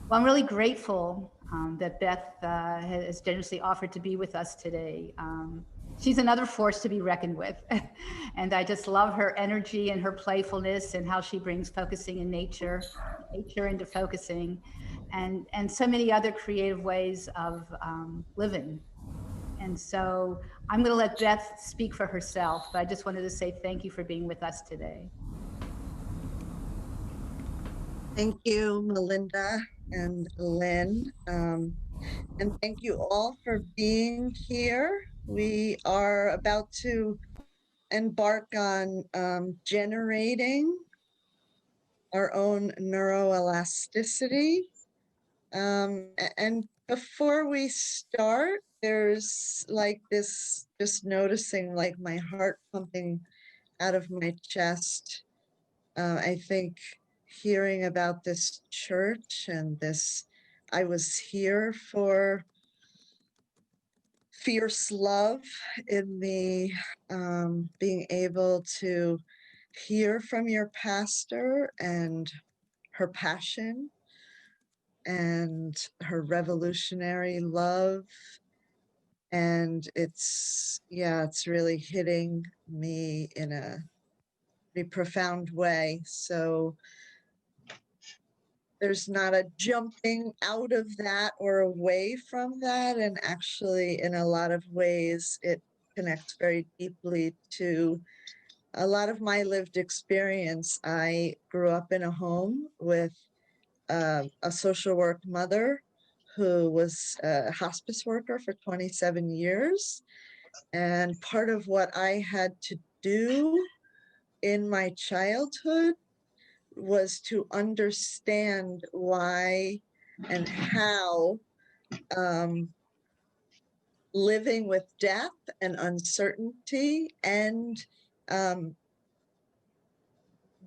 Well, I'm really grateful that Beth has generously offered to be with us today. She's another force to be reckoned with. And I just love her energy and her playfulness and how she brings focusing in nature into focusing, and so many other creative ways of living. And so I'm going to let Beth speak for herself, but I just wanted to say thank you for being with us today. Thank you, Melinda and Lynn. And thank you all for being here. We are about to embark on generating our own neuroelasticity. And before we start, there's like this, just noticing like my heart pumping out of my chest. I think hearing about this church and this, I was here for fierce love in the being able to hear from your pastor and her passion and her revolutionary love. And it's, yeah, it's really hitting me in a pretty profound way. So there's not a jumping out of that or away from that. And actually, in a lot of ways, it connects very deeply to a lot of my lived experience. I grew up in a home with a social work mother who was a hospice worker for 27 years. And part of what I had to do in my childhood was to understand why and how living with death and uncertainty and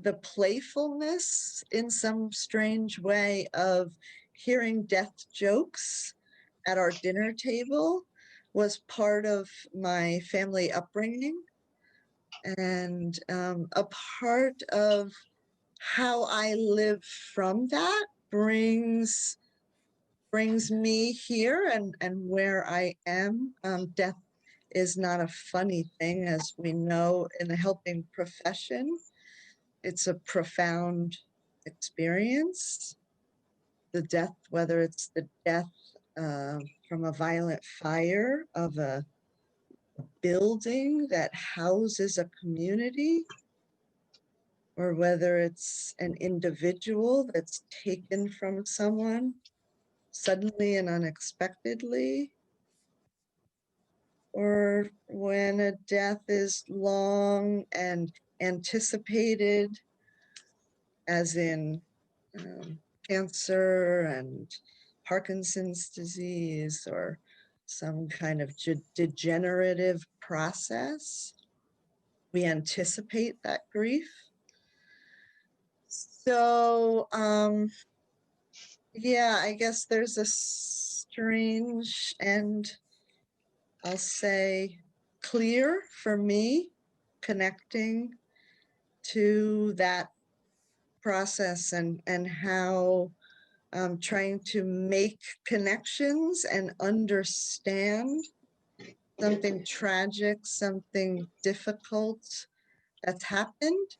the playfulness in some strange way of hearing death jokes at our dinner table was part of my family upbringing, and a part of how I live from that brings me here and where I am. Death is not a funny thing, as we know in the helping profession. It's a profound experience. The death, whether it's the death from a violent fire of a building that houses a community, or whether it's an individual that's taken from someone suddenly and unexpectedly, or when a death is long and anticipated, as in cancer and Parkinson's disease or some kind of degenerative process. We anticipate that grief. So, yeah, I guess there's a strange and I'll say clear for me connecting to that process and how trying to make connections and understand something tragic, something difficult that's happened,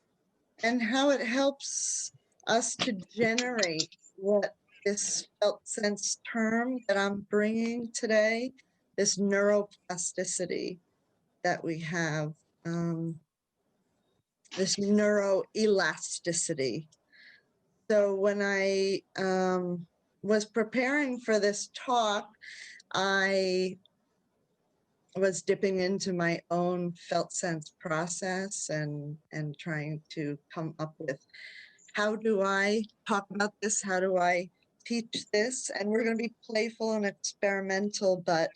and how it helps us to generate what this felt sense term that I'm bringing today, this neuroplasticity that we have, this neuroelasticity. So when I was preparing for this talk, I was dipping into my own felt sense process and trying to come up with, how do I talk about this? How do I teach this? And we're going to be playful and experimental, but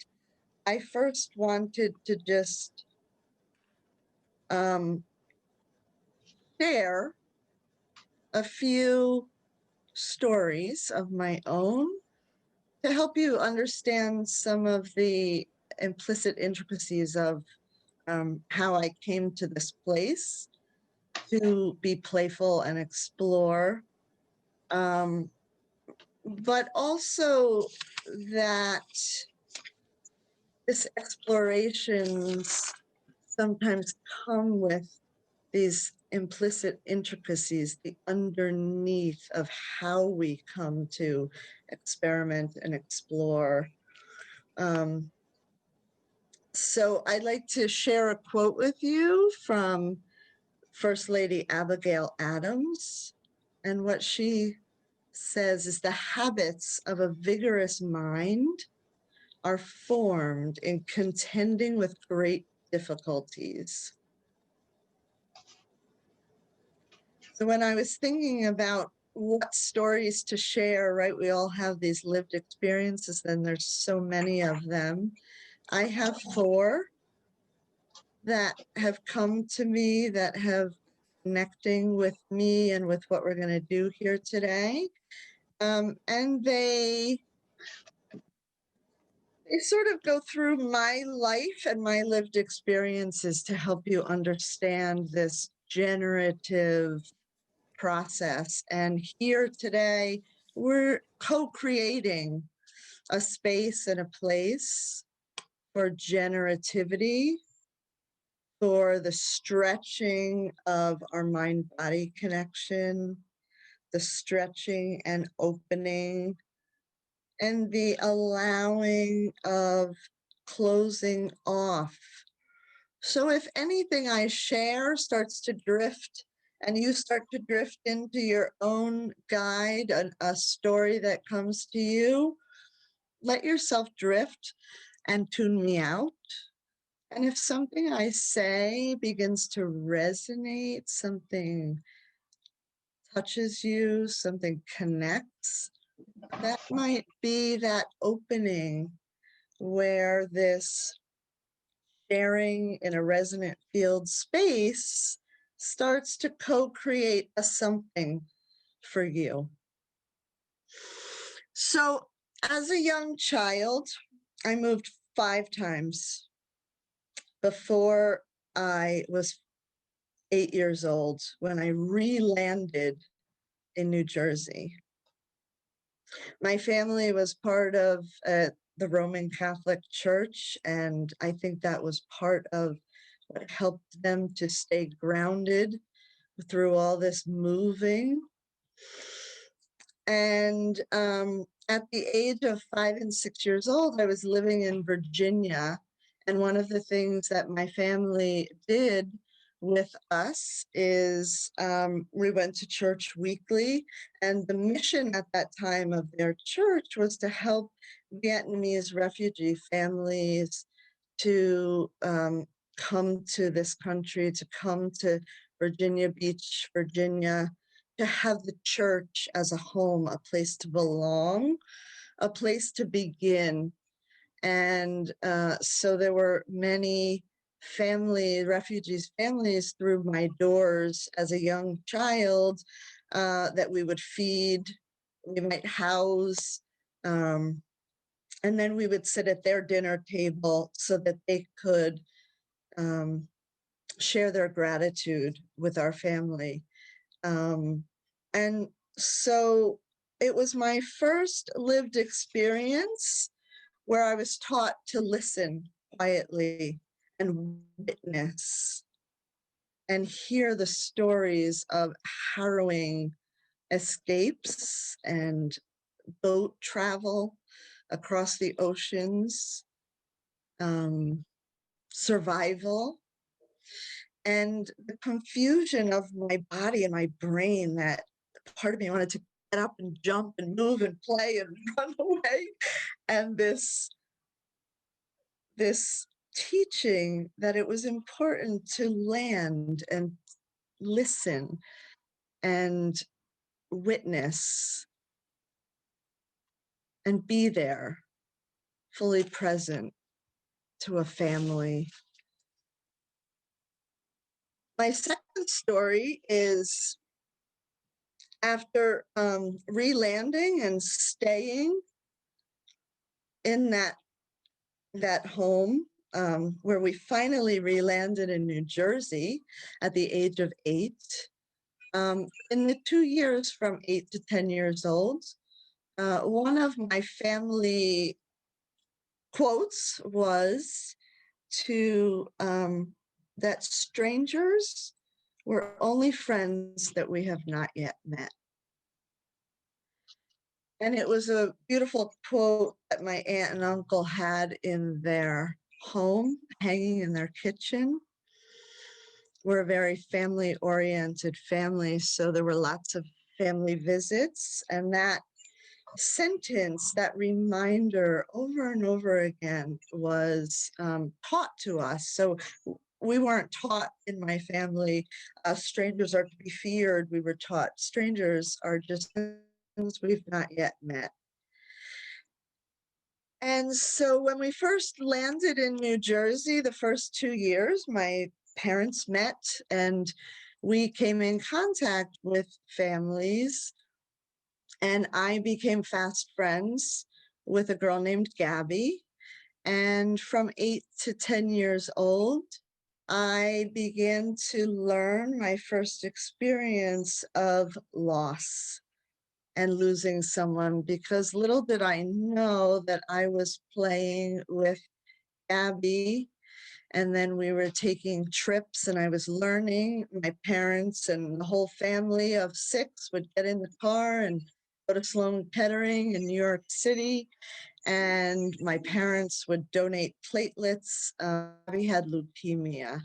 I first wanted to just share a few stories of my own to help you understand some of the implicit intricacies of how I came to this place to be playful and explore but also that this explorations sometimes come with these implicit intricacies, the underneath of how we come to experiment and explore. So I'd like to share a quote with you from First Lady Abigail Adams. And what she says is, the habits of a vigorous mind are formed in contending with great difficulties. So when I was thinking about what stories to share, right, we all have these lived experiences, and there's so many of them. I have 4 that have come to me that have connecting with me and with what we're going to do here today. And they sort of go through my life and my lived experiences to help you understand this generative process. And here today, we're co-creating a space and a place for generativity, for the stretching of our mind-body connection, the stretching and opening, and the allowing of closing off. So if anything I share starts to drift and you start to drift into your own guide, a story that comes to you, let yourself drift and tune me out. And if something I say begins to resonate, something touches you, something connects, that might be that opening where this sharing in a resonant field space starts to co-create a something for you. So as a young child, I moved 5 times before I was 8 years old, when I re-landed in New Jersey. My family was part of the Roman Catholic Church, and I think that was part of what helped them to stay grounded through all this moving. And at the age of 5 and 6 years old, I was living in Virginia. And one of the things that my family did with us is we went to church weekly. And the mission at that time of their church was to help Vietnamese refugee families to come to this country, to come to Virginia Beach, Virginia, to have the church as a home, a place to belong, a place to begin. And so there were many refugees families through my doors as a young child that we would feed, we might house, and then we would sit at their dinner table so that they could share their gratitude with our family. And so it was my first lived experience where I was taught to listen quietly and witness and hear the stories of harrowing escapes and boat travel across the oceans, survival, and the confusion of my body and my brain, that part of me wanted to get up and jump and move and play and run away. And this teaching that it was important to land and listen and witness and be there, fully present to a family. My second story is after re-landing and staying in that home where we finally re-landed in New Jersey at the age of 8. In the 2 years from 8 to 10 years old, one of my family quotes was that strangers were only friends that we have not yet met. And it was a beautiful quote that my aunt and uncle had in their home, hanging in their kitchen. We're a very family-oriented family, so there were lots of family visits, and that sentence, that reminder over and over again was taught to us. So we weren't taught in my family, strangers are to be feared. We were taught strangers are just friends we've not yet met. And so when we first landed in New Jersey, the first 2 years, my parents met and we came in contact with families, and I became fast friends with a girl named Gabby. And from 8 to 10 years old, I began to learn my first experience of loss and losing someone, because little did I know that I was playing with Gabby, and then we were taking trips and I was learning. My parents and the whole family of 6 would get in the car and go to Sloan Kettering in New York City, and my parents would donate platelets. Gabby had leukemia.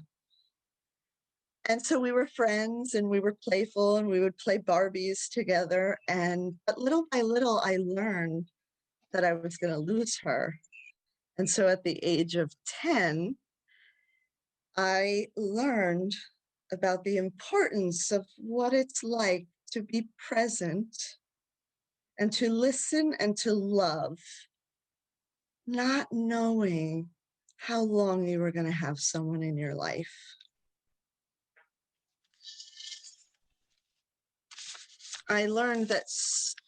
And so we were friends and we were playful and we would play Barbies together. But little by little, I learned that I was going to lose her. And so at the age of 10, I learned about the importance of what it's like to be present and to listen and to love, not knowing how long you were going to have someone in your life. I learned that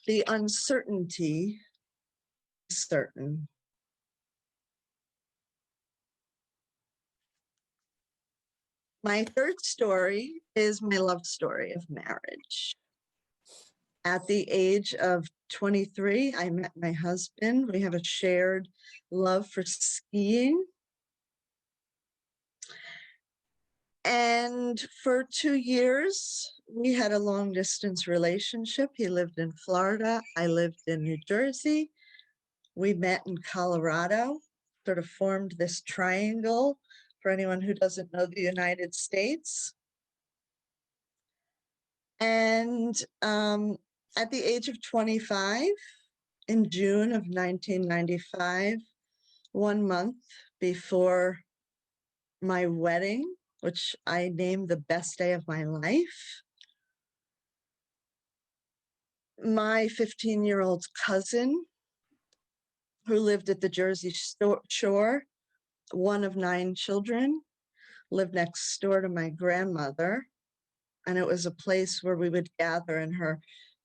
the uncertainty is certain. My third story is my love story of marriage. At the age of 23, I met my husband. We have a shared love for skiing. And for 2 years, we had a long distance relationship. He lived in Florida. I lived in New Jersey. We met in Colorado, sort of formed this triangle for anyone who doesn't know the United States. And at the age of 25, in June of 1995, 1 month before my wedding, which I named the best day of my life, my 15-year-old cousin, who lived at the Jersey Shore, one of 9 children, lived next door to my grandmother. And it was a place where we would gather in her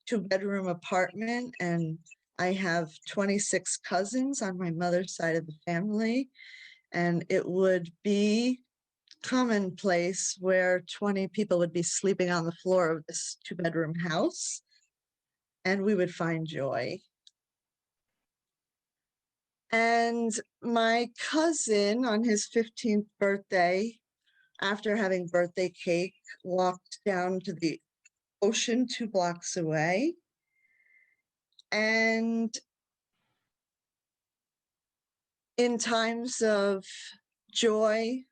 2-bedroom apartment. And I have 26 cousins on my mother's side of the family. And it would be commonplace where 20 people would be sleeping on the floor of this 2-bedroom house, and we would find joy. And my cousin, on his 15th birthday, after having birthday cake, walked down to the ocean 2 blocks away. And in times of joy,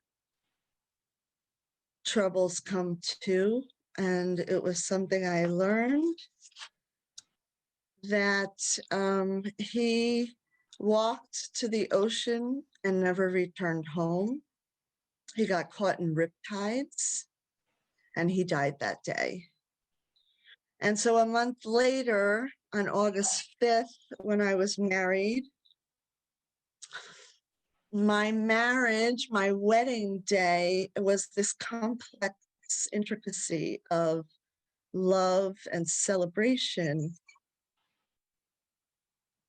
troubles come too. And it was something I learned, that he walked to the ocean and never returned home. He got caught in riptides and he died that day. And so a month later, on August 5th, when I was married, my marriage, my wedding day, was this complex intricacy of love and celebration.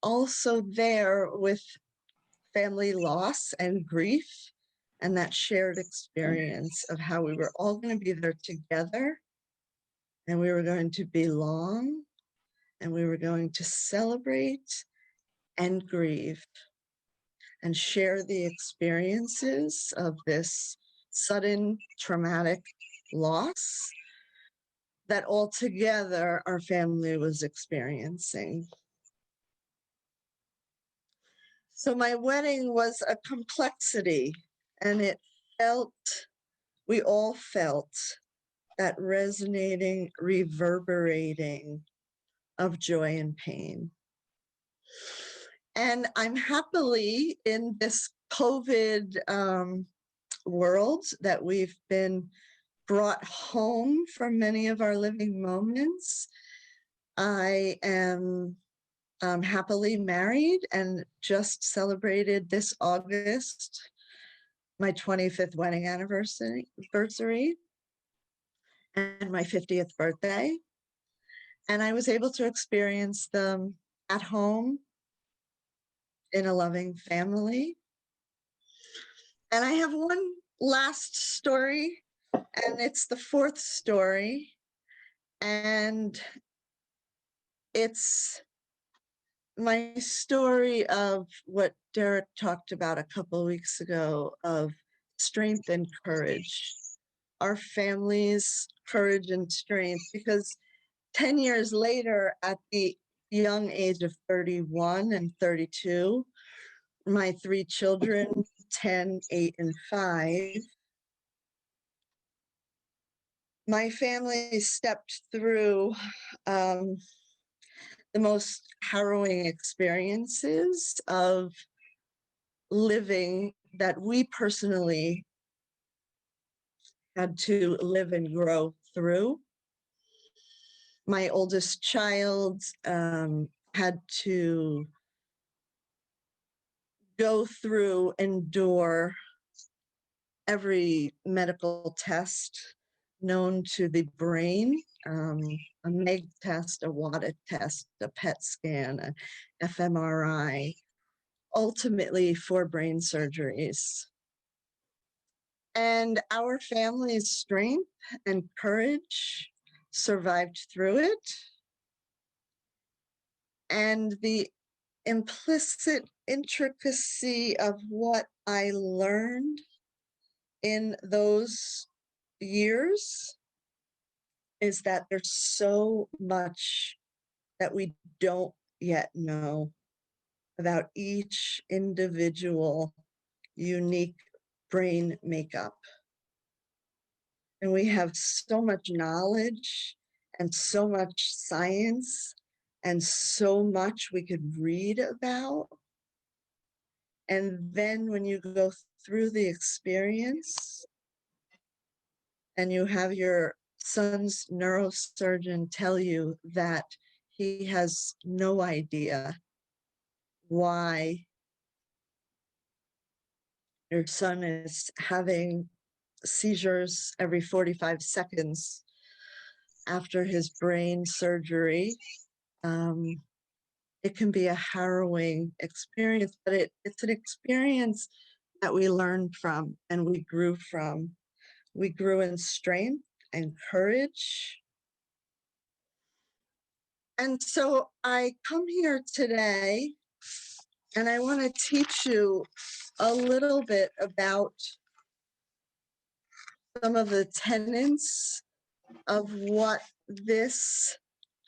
Also there with family loss and grief, and that shared experience of how we were all going to be there together and we were going to belong and we were going to celebrate and grieve and share the experiences of this sudden traumatic loss that altogether our family was experiencing. So my wedding was a complexity, and we all felt that resonating, reverberating of joy and pain. And I'm happily in this COVID world that we've been brought home from many of our living moments. I am happily married and just celebrated this August my 25th wedding anniversary and my 50th birthday. And I was able to experience them at home in a loving family. And I have one last story, and it's the fourth story. And it's my story of what Derek talked about a couple of weeks ago of strength and courage, our family's courage and strength, because 10 years later, at the young age of 31 and 32, my three children, 10, 8, and 5, my family stepped through the most harrowing experiences of living that we personally had to live and grow through. My oldest child had to go through, endure every medical test known to the brain, a MEG test, a WADA test, a PET scan, a fMRI, ultimately 4 brain surgeries. And our family's strength and courage survived through it. And the implicit intricacy of what I learned in those years is that there's so much that we don't yet know about each individual unique brain makeup. And we have so much knowledge and so much science and so much we could read about. And then when you go through the experience and you have your son's neurosurgeon tell you that he has no idea why your son is having seizures every 45 seconds after his brain surgery, it can be a harrowing experience, but it's an experience that we learned from and we grew from. We grew in strength and courage. And so I come here today and I want to teach you a little bit about some of the tenets of what this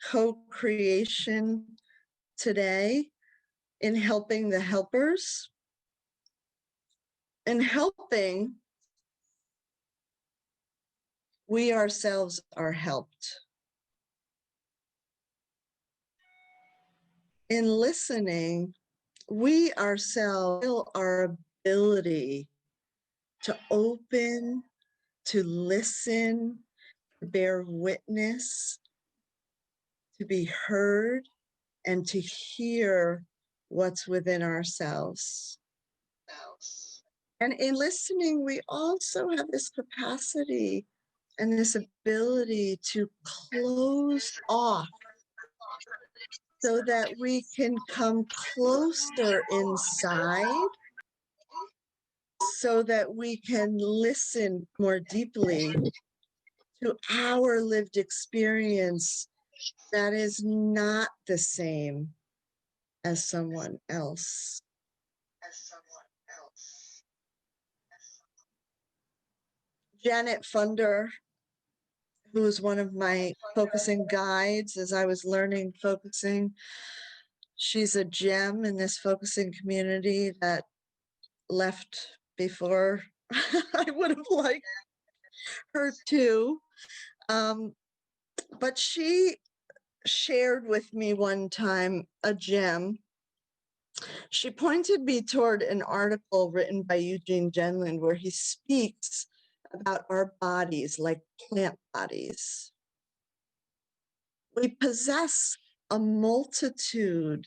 co-creation today in helping the helpers. In helping, we ourselves are helped. In listening, we ourselves feel our ability to open, to listen, to bear witness, to be heard, and to hear what's within ourselves. And in listening, we also have this capacity and this ability to close off so that we can come closer inside, so that we can listen more deeply to our lived experience that is not the same as someone else. Janet Funder, who was one of my focusing guides as I was learning focusing, she's a gem in this focusing community that left before I would have liked her to. But she shared with me one time a gem. She pointed me toward an article written by Eugene Genland where he speaks about our bodies like plant bodies. We possess a multitude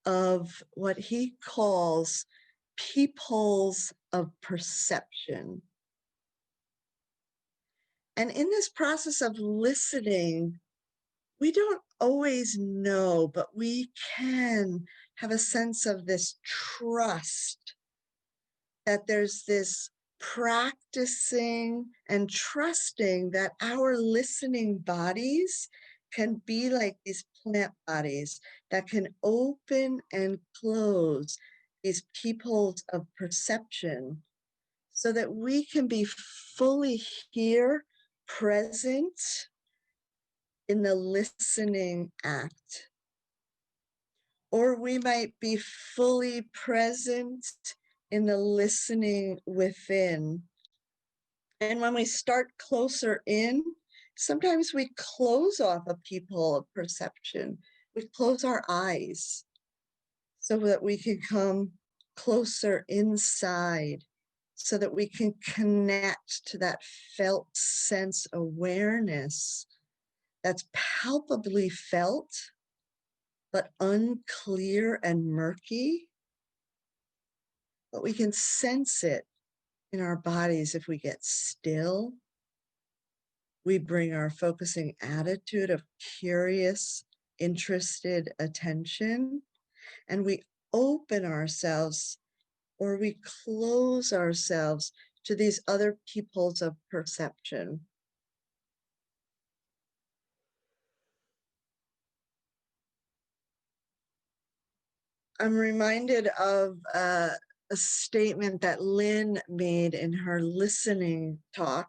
of what he calls peepholes of perception. And in this process of listening, we don't always know, but we can have a sense of this trust, that there's this practicing and trusting that our listening bodies can be like these plant bodies that can open and close these peepholes of perception so that we can be fully here, present in the listening act. Or we might be fully present in the listening within. And when we start closer in, sometimes we close off a peephole of perception. We close our eyes so that we can come closer inside, so that we can connect to that felt sense awareness that's palpably felt, but unclear and murky. But we can sense it in our bodies if we get still. We bring our focusing attitude of curious, interested attention, and we open ourselves or we close ourselves to these other peepholes of perception. I'm reminded of a statement that Lynn made in her listening talk,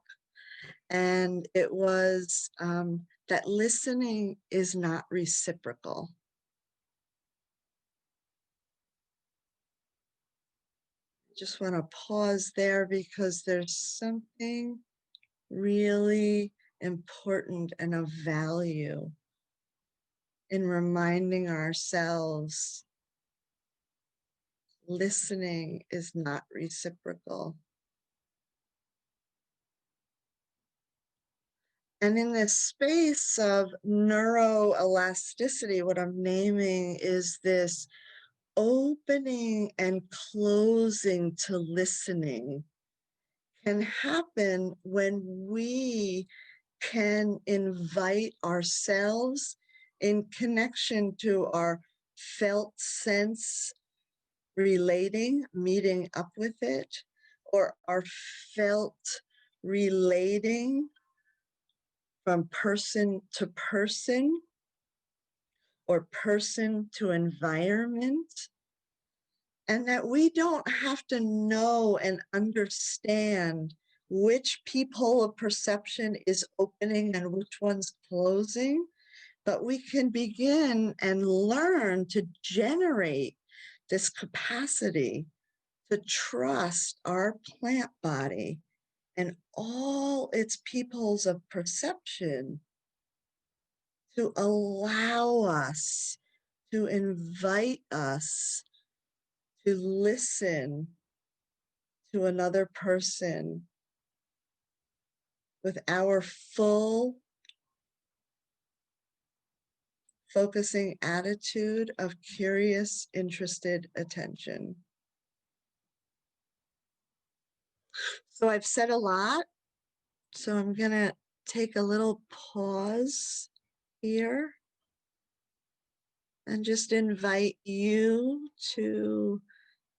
and it was that listening is not reciprocal. Just want to pause there because there's something really important and of value in reminding ourselves listening is not reciprocal. And in this space of neuro-elasticity, what I'm naming is this opening and closing to listening can happen when we can invite ourselves in connection to our felt sense relating, meeting up with it, or our felt relating from person to person or person to environment, and that we don't have to know and understand which peephole of perception is opening and which one's closing, but we can begin and learn to generate this capacity to trust our plant body and all its peepholes of perception to allow us, to invite us to listen to another person with our full focusing attitude of curious, interested attention. So I've said a lot, so I'm going to take a little pause here and just invite you to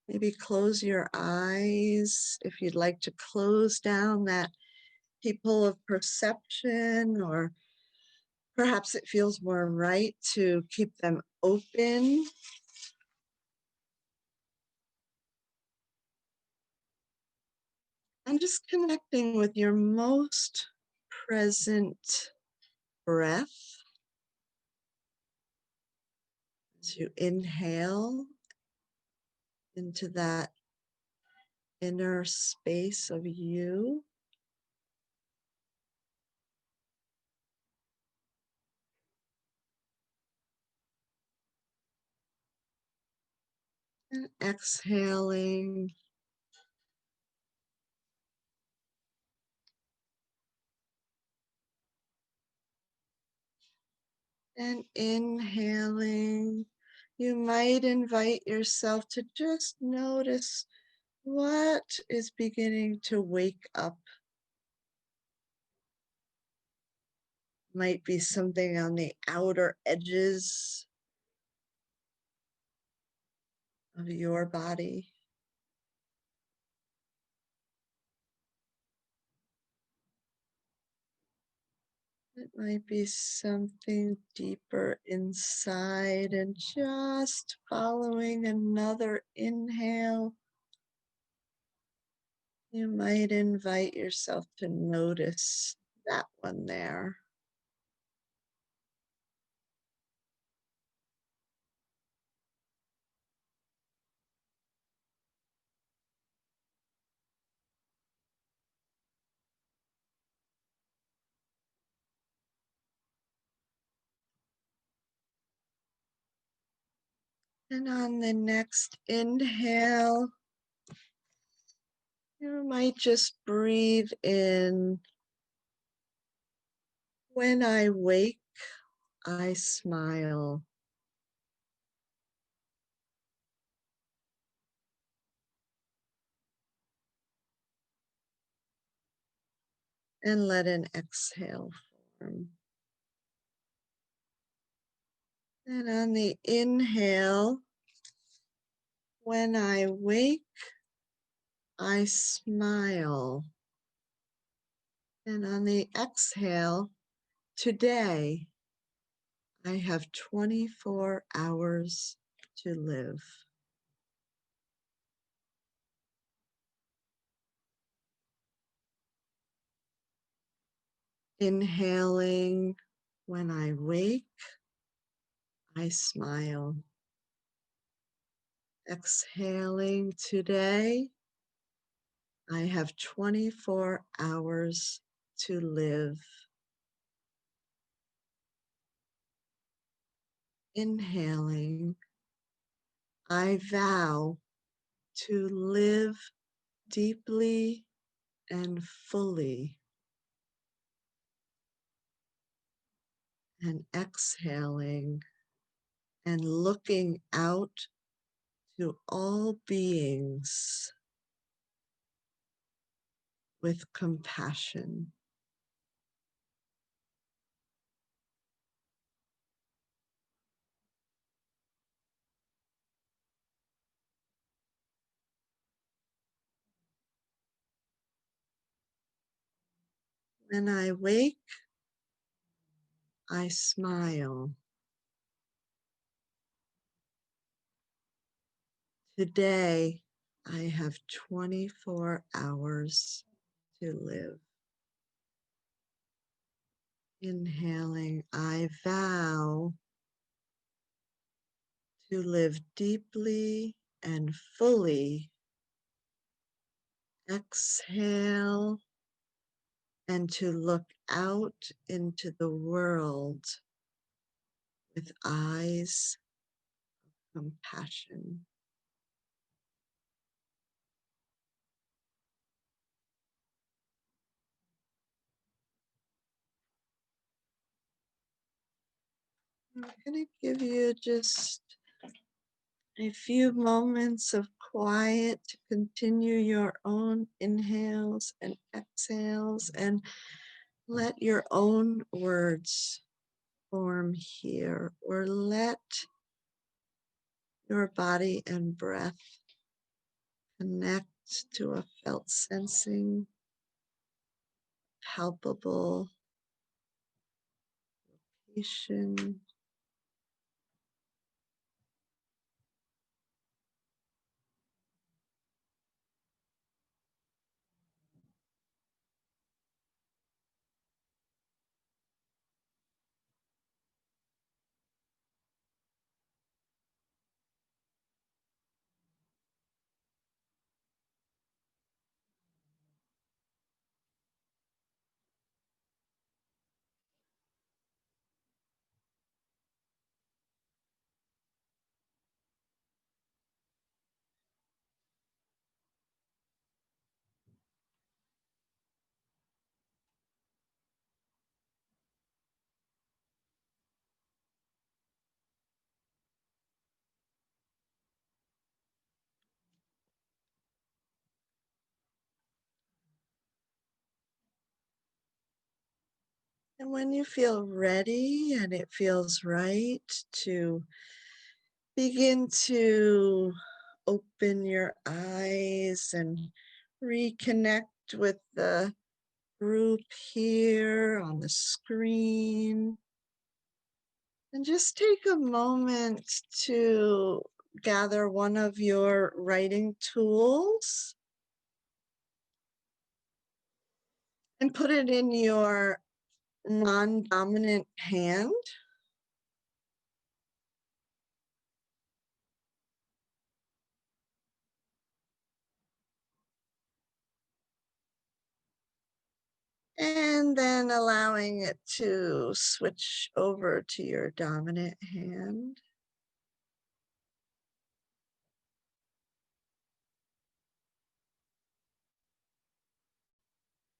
maybe close your eyes if you'd like to close down that peephole of perception, or Perhaps it feels more right to keep them open. And just connecting with your most present breath as you inhale into that inner space of you. And exhaling. And inhaling. You might invite yourself to just notice what is beginning to wake up. Might be something on the outer edges of your body. It might be something deeper inside, and just following another inhale, you might invite yourself to notice that one there. And on the next inhale, you might just breathe in. When I wake, I smile. And let an exhale form. And on the inhale, when I wake, I smile. And on the exhale, today, I have 24 hours to live. Inhaling, when I wake, I smile. Exhaling, today, I have 24 hours to live. Inhaling, I vow to live deeply and fully. And exhaling and looking out to all beings with compassion. When I wake, I smile. Today, I have 24 hours to live. Inhaling, I vow to live deeply and fully. Exhale, and to look out into the world with eyes of compassion. I'm going to give you just a few moments of quiet to continue your own inhales and exhales, and let your own words form here, or let your body and breath connect to a felt sensing, palpable Patient. And when you feel ready and it feels right to begin to open your eyes and reconnect with the group here on the screen. And just take a moment to gather one of your writing tools and put it in your non-dominant hand. And then allowing it to switch over to your dominant hand.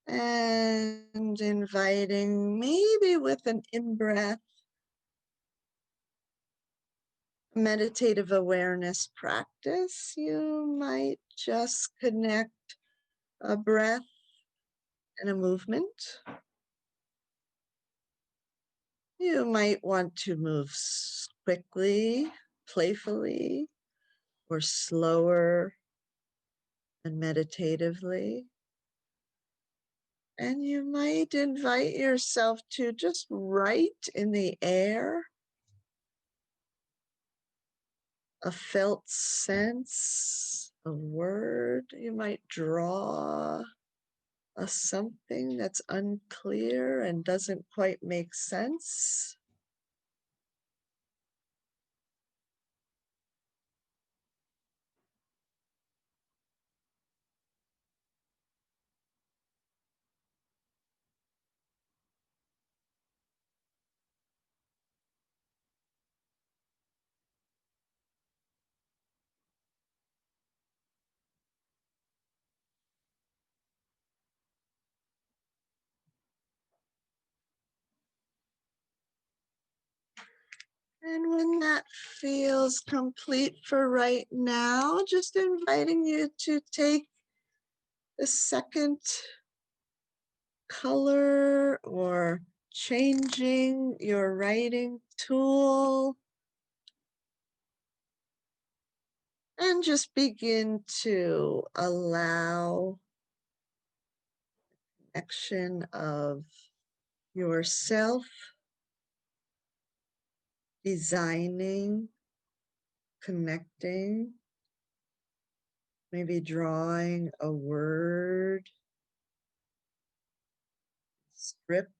And inviting, maybe with an in-breath, meditative awareness practice, you might just connect a breath and a movement. You might want to move quickly, playfully, or slower and meditatively. And you might invite yourself to just write in the air a felt sense, a word. You might draw a something that's unclear and doesn't quite make sense. And when that feels complete for right now, just inviting you to take the second color or changing your writing tool and just begin to allow action of yourself designing, connecting, maybe drawing a word, script,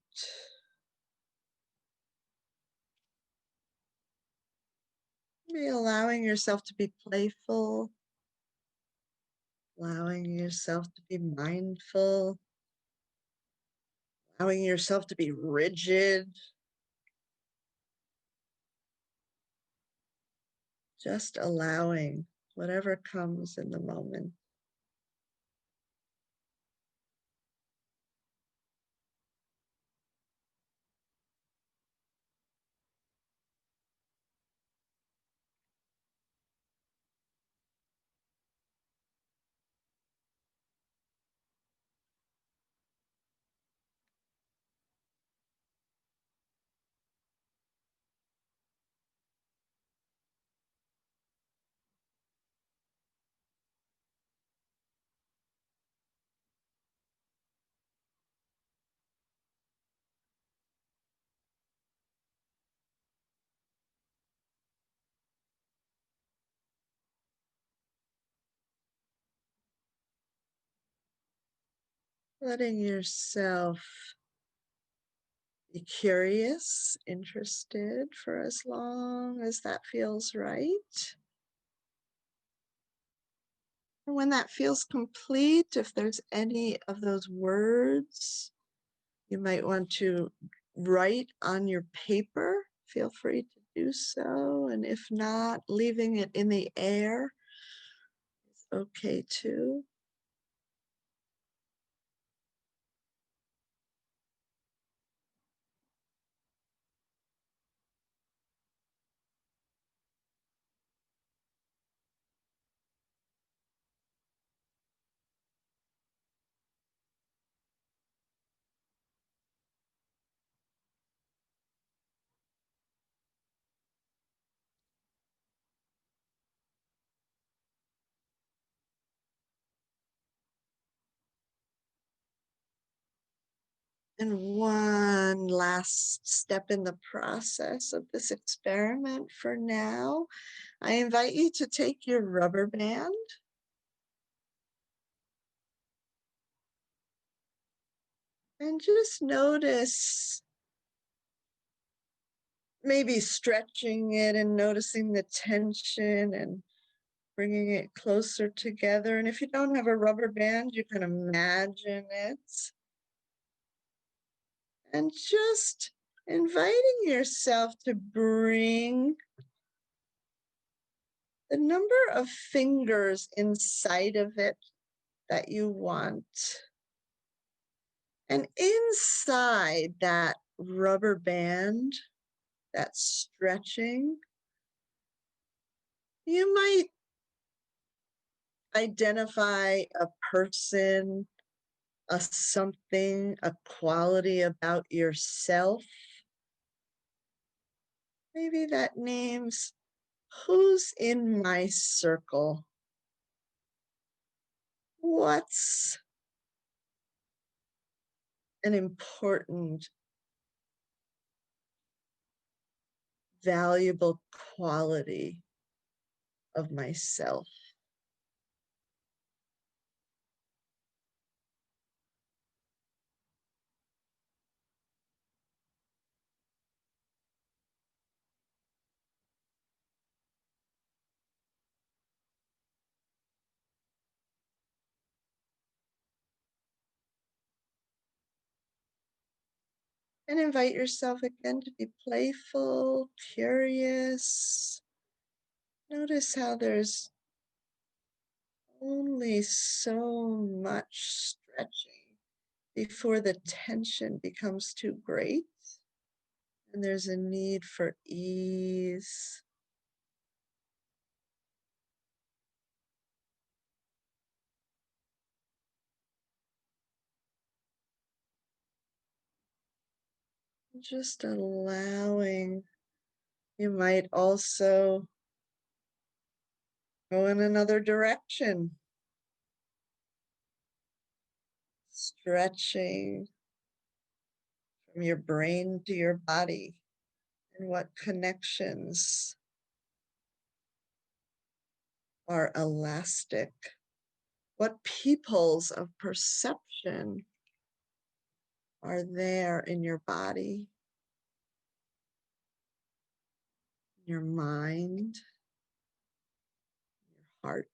maybe allowing yourself to be playful, allowing yourself to be mindful, allowing yourself to be rigid, just allowing whatever comes in the moment. letting yourself be curious, interested for as long as that feels right. And when that feels complete, if there's any of those words you might want to write on your paper, feel free to do so. And if not, leaving it in the air is okay too. And one last step in the process of this experiment for now, I invite you to take your rubber band and just notice, maybe stretching it and noticing the tension and bringing it closer together. And if you don't have a rubber band, you can imagine it. And just inviting yourself to bring the number of fingers inside of it that you want. And inside that rubber band, that stretching, you might identify a person, a something, a quality about yourself. Maybe that names who's in my circle. What's an important, valuable quality of myself? And invite yourself again to be playful, curious. Notice how there's only so much stretching before the tension becomes too great. And there's a need for ease. Just allowing. You might also go in another direction, stretching from your brain to your body, and what connections are elastic, what peoples of perception are there in your body, your mind, your heart.